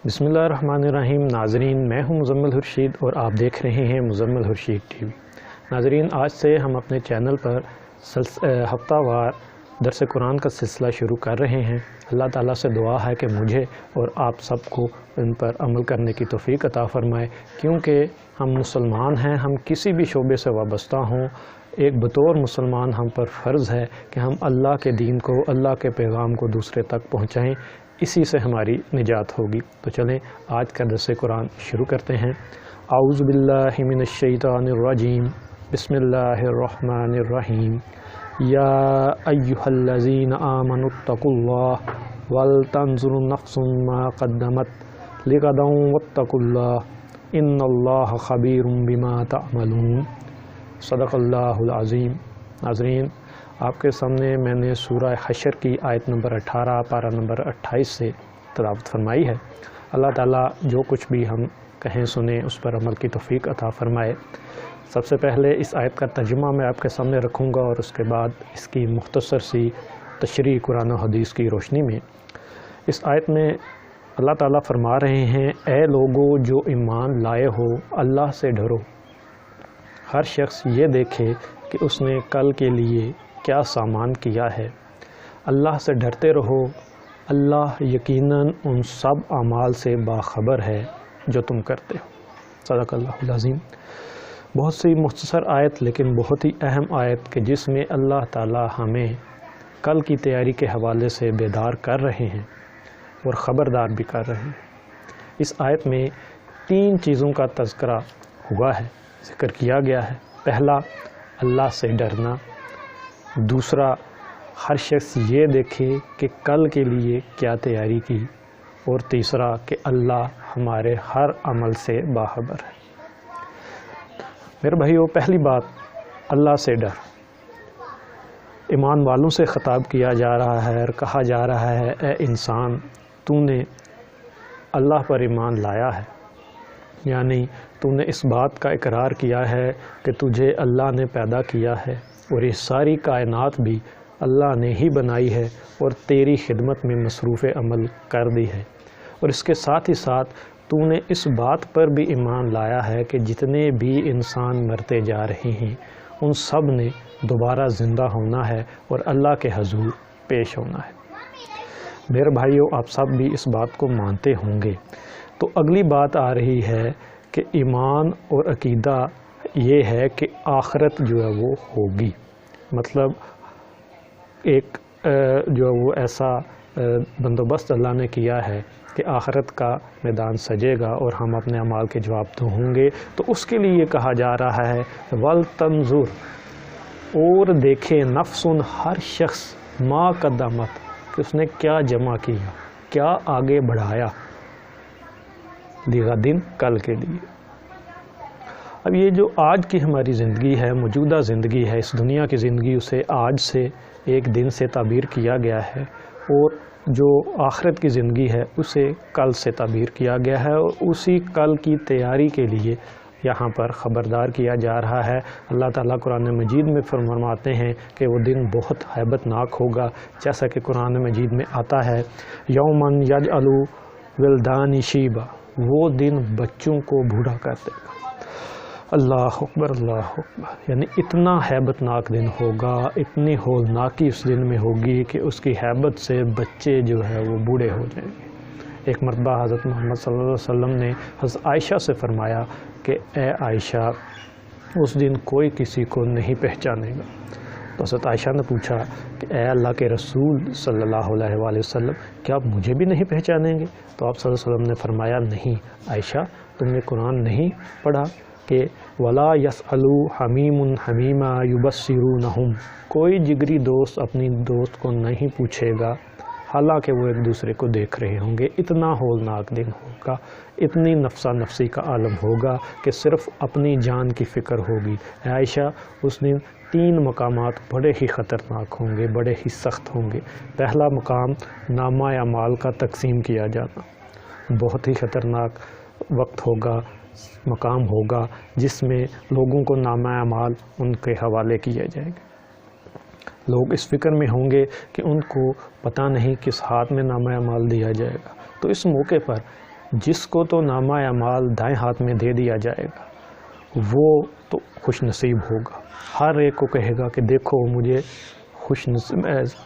بسم اللہ الرحمن الرحیم۔ ناظرین، میں ہوں مزمل خورشید اور آپ دیکھ رہے ہیں مزمل خورشید ٹی وی۔ ناظرین، آج سے ہم اپنے چینل پر ہفتہ وار درس قرآن کا سلسلہ شروع کر رہے ہیں۔ اللہ تعالیٰ سے دعا ہے کہ مجھے اور آپ سب کو ان پر عمل کرنے کی توفیق عطا فرمائے، کیونکہ ہم مسلمان ہیں، ہم کسی بھی شعبے سے وابستہ ہوں، ایک بطور مسلمان ہم پر فرض ہے کہ ہم اللہ کے دین کو، اللہ کے پیغام کو دوسرے تک پہنچائیں، اسی سے ہماری نجات ہوگی۔ تو چلیں آج کا درس قرآن شروع کرتے ہیں۔ اعوذ باللہ من الشیطان الرجیم، بسم اللہ الرحمن الرحیم۔ یا ایہا الذین آمنوا اتقوا اللہ ولتنظر نفس ما قدمت لغد واتقوا اللہ ان اللہ خبیر بما تعملون۔ صدق اللہ العظیم۔ ناظرین، آپ کے سامنے میں نے سورہ حشر کی آیت نمبر 18 پارہ نمبر 28 سے تلاوت فرمائی ہے۔ اللہ تعالیٰ جو کچھ بھی ہم کہیں سنیں اس پر عمل کی توفیق عطا فرمائے۔ سب سے پہلے اس آیت کا ترجمہ میں آپ کے سامنے رکھوں گا اور اس کے بعد اس کی مختصر سی تشریح قرآن و حدیث کی روشنی میں۔ اس آیت میں اللہ تعالیٰ فرما رہے ہیں، اے لوگو جو ایمان لائے ہو، اللہ سے ڈرو۔ ہر شخص یہ دیکھے کہ اس نے کل کے لیے کیا سامان کیا ہے۔ اللہ سے ڈرتے رہو، اللہ یقیناً ان سب اعمال سے باخبر ہے جو تم کرتے ہو۔ صدق اللہ العظیم۔ بہت سی مختصر آیت لیکن بہت ہی اہم آیت کہ جس میں اللہ تعالی ہمیں کل کی تیاری کے حوالے سے بیدار کر رہے ہیں اور خبردار بھی کر رہے ہیں۔ اس آیت میں 3 چیزوں کا تذکرہ ہوا ہے، ذکر کیا گیا ہے۔ پہلا، اللہ سے ڈرنا۔ دوسرا، ہر شخص یہ دیکھے کہ کل کے لیے کیا تیاری کی۔ اور تیسرا کہ اللہ ہمارے ہر عمل سے باخبر ہے۔ میرے بھائیو، پہلی بات، اللہ سے ڈر۔ ایمان والوں سے خطاب کیا جا رہا ہے اور کہا جا رہا ہے، اے انسان، تو نے اللہ پر ایمان لایا ہے، یعنی تو نے اس بات کا اقرار کیا ہے کہ تجھے اللہ نے پیدا کیا ہے اور یہ ساری کائنات بھی اللہ نے ہی بنائی ہے اور تیری خدمت میں مصروف عمل کر دی ہے۔ اور اس کے ساتھ ہی ساتھ تو نے اس بات پر بھی ایمان لایا ہے کہ جتنے بھی انسان مرتے جا رہے ہیں ان سب نے دوبارہ زندہ ہونا ہے اور اللہ کے حضور پیش ہونا ہے۔ میرے بھائیو، آپ سب بھی اس بات کو مانتے ہوں گے۔ تو اگلی بات آ رہی ہے کہ ایمان اور عقیدہ یہ ہے کہ آخرت جو ہے وہ ہوگی، مطلب ایک جو ہے وہ ایسا بندوبست اللہ نے کیا ہے کہ آخرت کا میدان سجے گا اور ہم اپنے اعمال کے جواب تو ہوں گے۔ تو اس کے لیے کہا جا رہا ہے وَلْتَنْظُرْ، اور دیکھے نفس، ہر شخص، ما قدمت، کہ اس نے کیا جمع کیا، کیا آگے بڑھایا، لغدن، کل کے لیے۔ اب یہ جو آج کی ہماری زندگی ہے، موجودہ زندگی ہے، اس دنیا کی زندگی، اسے آج سے ایک دن سے تعبیر کیا گیا ہے، اور جو آخرت کی زندگی ہے اسے کل سے تعبیر کیا گیا ہے، اور اسی کل کی تیاری کے لیے یہاں پر خبردار کیا جا رہا ہے۔ اللہ تعالیٰ قرآن مجید میں فرماتے ہیں کہ وہ دن بہت ہیبت ناک ہوگا، جیسا کہ قرآن مجید میں آتا ہے، یومن یجعل ولدان شیبا، وہ دن بچوں کو بوڑھا کر دے گا۔ اللہ اکبر، اللہ اکبر، یعنی اتنا ہیبت ناک دن ہوگا، اتنی ہولناکی اس دن میں ہوگی کہ اس کی ہیبت سے بچے جو ہے وہ بوڑھے ہو جائیں گے۔ ایک مرتبہ حضرت محمد صلی اللہ علیہ وسلم نے حضرت عائشہ سے فرمایا کہ اے عائشہ، اس دن کوئی کسی کو نہیں پہچانے گا۔ تو حضرت عائشہ نے پوچھا کہ اے اللہ کے رسول صلی اللہ علیہ وآلہ وسلم، کیا آپ مجھے بھی نہیں پہچانیں گے؟ تو آپ صلی اللہ علیہ وسلم نے فرمایا، نہیں عائشہ، تم نے قرآن نہیں پڑھا کہ وَلَا يَسْأَلُوا حَمِيمٌ حَمِيمًا يُبَصِّرُونَهُمْ، کوئی جگری دوست اپنی دوست کو نہیں پوچھے گا حالانکہ وہ ایک دوسرے کو دیکھ رہے ہوں گے۔ اتنا ہولناک دن ہوگا، اتنی نفسا نفسی کا عالم ہوگا کہ صرف اپنی جان کی فکر ہوگی۔ اے عائشہ، اس دن 3 مقامات بڑے ہی خطرناک ہوں گے، بڑے ہی سخت ہوں گے۔ پہلا مقام، نامہ اعمال کا تقسیم کیا جانا، بہت ہی خطرناک وقت ہوگا، مقام ہوگا، جس میں لوگوں کو نامہ اعمال ان کے حوالے کیا جائے گا۔ لوگ اس فکر میں ہوں گے کہ ان کو پتہ نہیں کس ہاتھ میں نامہ اعمال دیا جائے گا۔ تو اس موقع پر ایک ایسا وقت ہوگا کہ جس میں لوگوں کو نامہ اعمال ان کے حوالے کیا جائے گا۔ لوگ اس فکر میں ہوں گے کہ ان کو پتہ نہیں کس ہاتھ میں نامہ اعمال دیا جائے گا۔ تو اس موقع پر جس کو تو نامہ اعمال دائیں ہاتھ میں دے دیا جائے گا وہ تو خوش نصیب ہوگا. ہر ایک کو کہے گا کہ دیکھو مجھے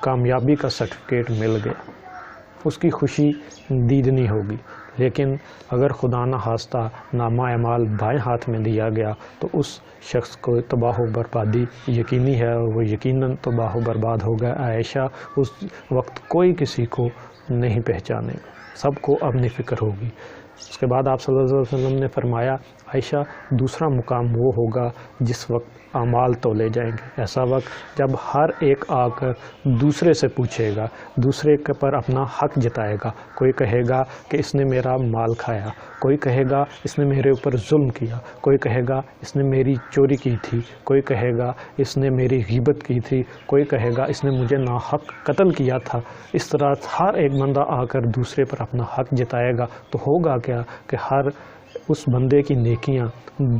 کامیابی کا سرٹیفکیٹ مل گیا, اس کی خوشی دیدنی ہوگی. لیکن اگر خدا نہ خواستہ نامہ اعمال بائیں ہاتھ میں دیا گیا تو اس شخص کو تباہ و بربادی یقینی ہے, اور وہ یقیناً تباہ و برباد ہوگا. عائشہ اس وقت کوئی کسی کو نہیں پہچانے گا, سب کو اپنی فکر ہوگی. اس کے بعد آپ صلی اللہ علیہ وسلم نے فرمایا عائشہ دوسرا مقام وہ ہوگا جس وقت اعمال تولے جائیں گے. ایسا وقت جب ہر ایک آ کر دوسرے سے پوچھے گا, دوسرے کے پر اپنا حق جتائے گا. کوئی کہے گا کہ اس نے میرا مال کھایا, کوئی کہے گا اس نے میرے اوپر ظلم کیا, کوئی کہے گا اس نے میری چوری کی تھی, کوئی کہے گا اس نے میری غیبت کی تھی, کوئی کہے گا اس نے مجھے ناحق قتل کیا تھا. اس طرح ہر ایک بندہ آ کر دوسرے پر اپنا حق جتائے گا. تو ہوگا کیا کہ ہر اس بندے کی نیکیاں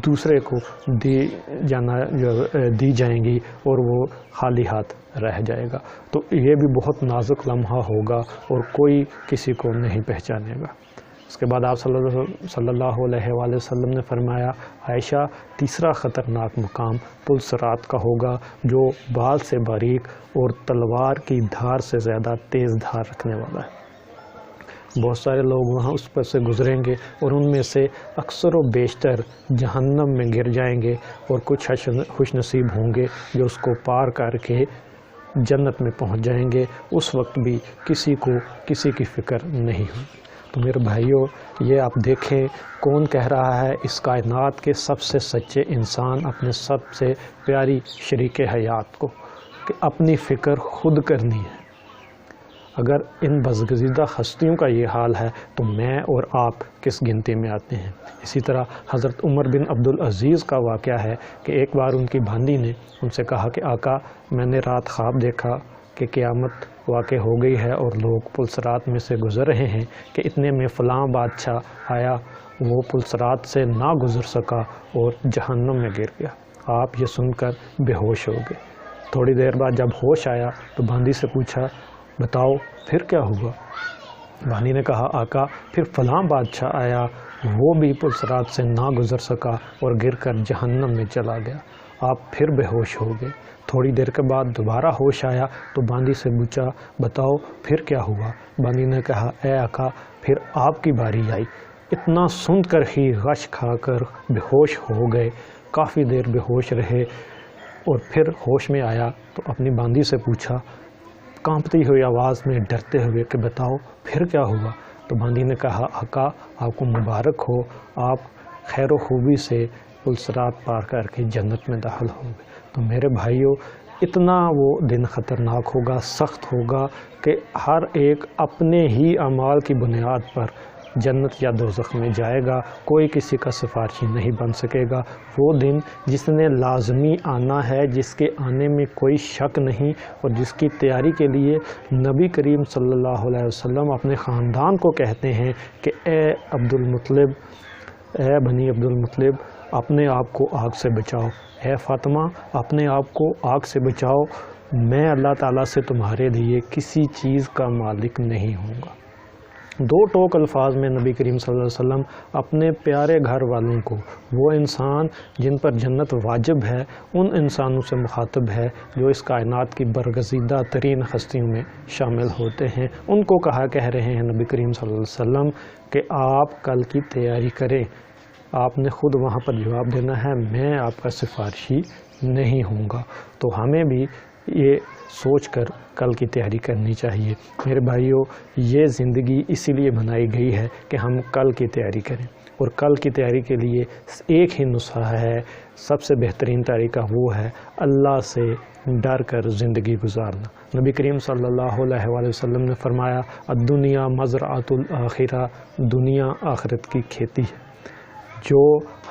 دوسرے کو دی جائیں گی اور وہ خالی ہاتھ رہ جائے گا. تو یہ بھی بہت نازک لمحہ ہوگا اور کوئی کسی کو نہیں پہچانے گا. اس کے بعد آپ صلی اللہ علیہ وآلہ وسلم نے فرمایا عائشہ تیسرا خطرناک مقام پل صراط کا ہوگا جو بال سے باریک اور تلوار کی دھار سے زیادہ تیز دھار رکھنے والا ہے. بہت سارے لوگ وہاں اس پر سے گزریں گے اور ان میں سے اکثر و بیشتر جہنم میں گر جائیں گے, اور کچھ خوش نصیب ہوں گے جو اس کو پار کر کے جنت میں پہنچ جائیں گے. اس وقت بھی کسی کو کسی کی فکر نہیں ہوگی. تو میرے بھائیوں یہ آپ دیکھیں کون کہہ رہا ہے اس کائنات کے سب سے سچے انسان اپنے سب سے پیاری شریک حیات کو کہ اپنی فکر خود کرنی ہے. اگر ان برگزیدہ ہستیوں کا یہ حال ہے تو میں اور آپ کس گنتی میں آتے ہیں. اسی طرح حضرت عمر بن عبدالعزیز کا واقعہ ہے کہ ایک بار ان کی بھانجی نے ان سے کہا کہ آقا میں نے رات خواب دیکھا کہ قیامت واقع ہو گئی ہے اور لوگ پل صراط میں سے گزر رہے ہیں کہ اتنے میں فلاں بادشاہ آیا, وہ پل صراط سے نہ گزر سکا اور جہنم میں گر گیا. آپ یہ سن کر بے ہوش ہو گئے. تھوڑی دیر بعد جب ہوش آیا تو بھانجی سے پوچھا بتاؤ پھر کیا ہوا. بھانجی نے کہا آقا پھر فلاں بادشاہ آیا, وہ بھی پل صراط سے نہ گزر سکا اور گر کر جہنم میں چلا گیا. آپ پھر بے ہوش ہو گئے. تھوڑی دیر کے بعد دوبارہ ہوش آیا تو بھانجی سے پوچھا بتاؤ پھر کیا ہوا. بھانجی نے کہا اے آقا پھر آپ کی باری آئی. اتنا سن کر ہی غش کھا کر بے ہوش ہو گئے. کافی دیر بے ہوش رہے اور پھر ہوش میں آیا تو اپنی بھانجی سے پوچھا کانپتی ہوئی آواز میں ڈرتے ہوئے کہ بتاؤ پھر کیا ہوا. تو بھانجی نے کہا آقا آپ کو مبارک ہو, آپ خیر و خوبی سے پل صراط پار کر کے جنت میں داخل ہو گئے. تو میرے بھائیوں اتنا وہ دن خطرناک ہوگا, سخت ہوگا کہ ہر ایک اپنے ہی اعمال کی بنیاد پر جنت یا دوزخ میں جائے گا. کوئی کسی کا سفارشی نہیں بن سکے گا. وہ دن جس نے لازمی آنا ہے, جس کے آنے میں کوئی شک نہیں, اور جس کی تیاری کے لیے نبی کریم صلی اللہ علیہ وسلم اپنے خاندان کو کہتے ہیں کہ اے بنی عبد المطلب اپنے آپ کو آگ سے بچاؤ, اے فاطمہ اپنے آپ کو آگ سے بچاؤ, میں اللہ تعالیٰ سے تمہارے لیے کسی چیز کا مالک نہیں ہوں گا. دو ٹوک الفاظ میں نبی کریم صلی اللہ علیہ وسلم اپنے پیارے گھر والوں کو, وہ انسان جن پر جنت واجب ہے, ان انسانوں سے مخاطب ہے جو اس کائنات کی برگزیدہ ترین ہستیوں میں شامل ہوتے ہیں. ان کو کہہ رہے ہیں نبی کریم صلی اللہ علیہ وسلم کہ آپ کل کی تیاری کریں. آپ نے خود وہاں پر جواب دینا ہے میں آپ کا سفارشی نہیں ہوں گا. تو ہمیں بھی یہ سوچ کر کل کی تیاری کرنی چاہیے. میرے بھائیوں یہ زندگی اسی لیے بنائی گئی ہے کہ ہم کل کی تیاری کریں, اور کل کی تیاری کے لیے ایک ہی نسخہ ہے, سب سے بہترین طریقہ وہ ہے اللہ سے ڈر کر زندگی گزارنا. نبی کریم صلی اللہ علیہ وآلہ وسلم نے فرمایا الدنیا مزرعۃ الآخرہ, دنیا آخرت کی کھیتی ہے. جو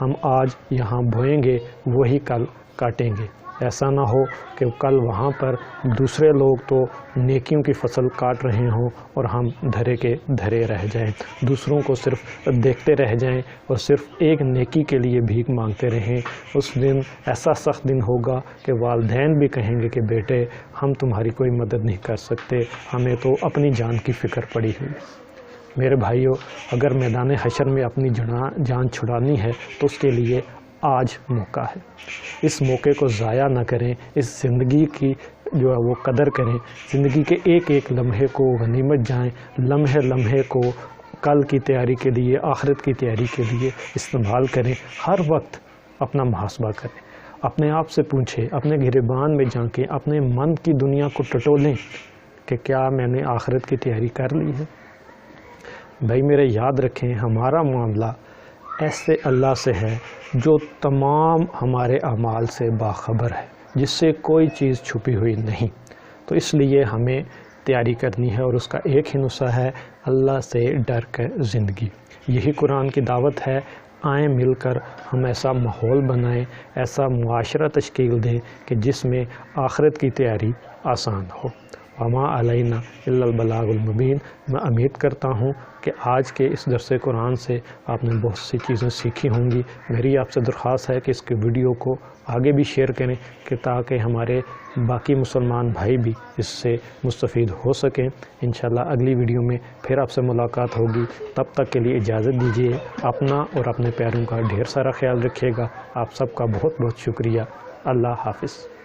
ہم آج یہاں بوئیں گے وہی کل کاٹیں گے. ایسا نہ ہو کہ کل وہاں پر دوسرے لوگ تو نیکیوں کی فصل کاٹ رہے ہوں اور ہم دھرے کے دھرے رہ جائیں, دوسروں کو صرف دیکھتے رہ جائیں اور صرف ایک نیکی کے لیے بھیک مانگتے رہیں. اس دن ایسا سخت دن ہوگا کہ والدین بھی کہیں گے کہ بیٹے ہم تمہاری کوئی مدد نہیں کر سکتے, ہمیں تو اپنی جان کی فکر پڑی ہوئی. میرے بھائیوں، اگر میدان حشر میں اپنی جان چھڑانی ہے تو اس کے لیے آج موقع ہے۔ اس موقع کو ضائع نہ کریں، اس زندگی کی جو ہے وہ قدر کریں، زندگی کے ایک ایک لمحے کو غنیمت جائیں، لمحے لمحے کو کل کی تیاری کے لیے، آخرت کی تیاری کے لیے استعمال کریں۔ ہر وقت اپنا محاسبہ کریں، اپنے آپ سے پوچھیں، اپنے گریبان میں جھانکیں، اپنے من کی دنیا کو ٹٹولیں کہ کیا میں نے آخرت کی تیاری کر لی ہے۔ بھائی میرے یاد رکھیں، ہمارا معاملہ ایسے اللہ سے ہے جو تمام ہمارے اعمال سے باخبر ہے، جس سے کوئی چیز چھپی ہوئی نہیں۔ تو اس لیے ہمیں تیاری کرنی ہے، اور اس کا ایک ہی نسخہ ہے اللہ سے ڈر کر زندگی۔ یہی قرآن کی دعوت ہے۔ آئیں مل کر ہم ایسا ماحول بنائیں، ایسا معاشرہ تشکیل دیں کہ جس میں آخرت کی تیاری آسان ہو۔ وما علینا الا البلاغ المبین۔ میں امید کرتا ہوں کہ آج کے اس درس قرآن سے آپ نے بہت سی چیزیں سیکھی ہوں گی۔ میری آپ سے درخواست ہے کہ اس کی ویڈیو کو آگے بھی شیئر کریں کہ تاکہ ہمارے باقی مسلمان بھائی بھی اس سے مستفید ہو سکیں۔ انشاءاللہ اگلی ویڈیو میں پھر آپ سے ملاقات ہوگی۔ تب تک کے لیے اجازت دیجیے۔ اپنا اور اپنے پیاروں کا ڈھیر سارا خیال رکھیے گا۔ آپ سب کا بہت بہت شکریہ۔ اللہ حافظ۔